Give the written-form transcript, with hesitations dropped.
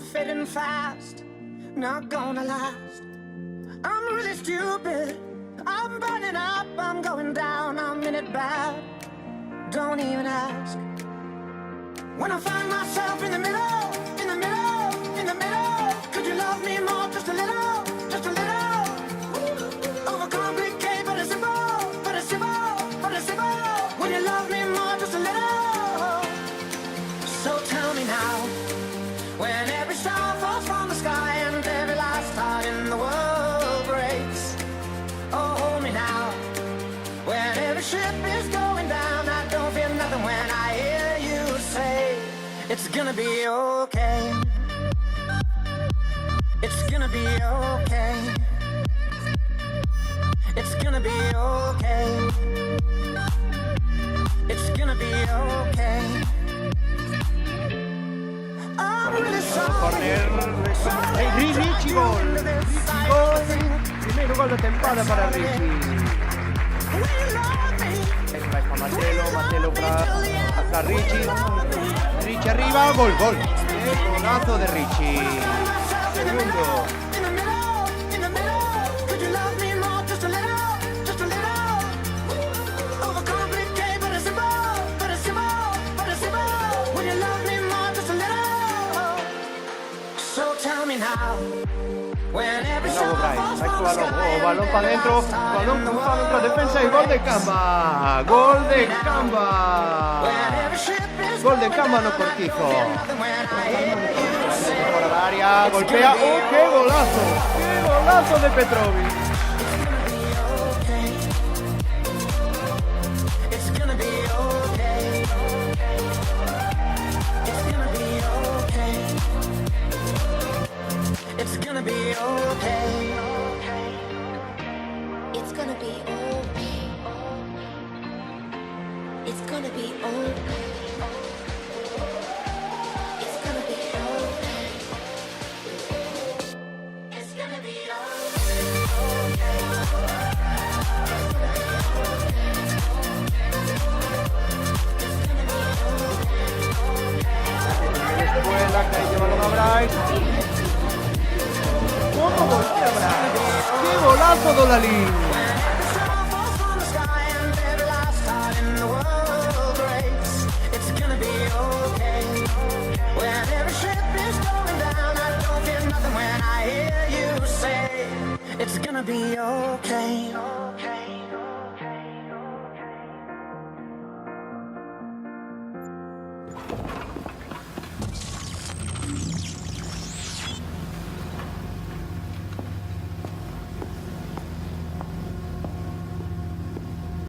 fading fast, not gonna last. I'm really stupid, I'm burning up, I'm going down, I'm in it bad. Don't even ask. When I find myself in the middle, in the middle, in the middle, could you love me more, just a little, just a little? Overcomplicate, but it's simple, but it's simple, but it's simple. Would you love me more, just a little? So tell me now, when every star falls from the sky and every last heart in the world breaks. Oh, hold me now, when every ship is going down, I don't feel nothing when I hear you say, it's gonna be okay. It's gonna be okay. It's gonna be okay. It's gonna be okay. Corner. Richie gol. Richie gol. Primero gol de temporada para Richie. Para Marcelo, Marcelo para Richie. Richie arriba, gol, gol. El golazo de Richie. Segundo. Balón para adentro, balón para dentro, defensa y gol de Camba. Gol de Camba. Gol de Camba, no Cortijo. Por el área, golpea. ¡Oh, qué golazo! ¡Qué golazo de Petrovic! It's gonna be okay. It's gonna be okay. It's gonna be okay. It's gonna be okay. It's gonna be Escuela, que ahí lleva balón a Bryce. ¿Cómo golpea Bryce? ¡Qué golazo, Dolalín! It's gonna be okay.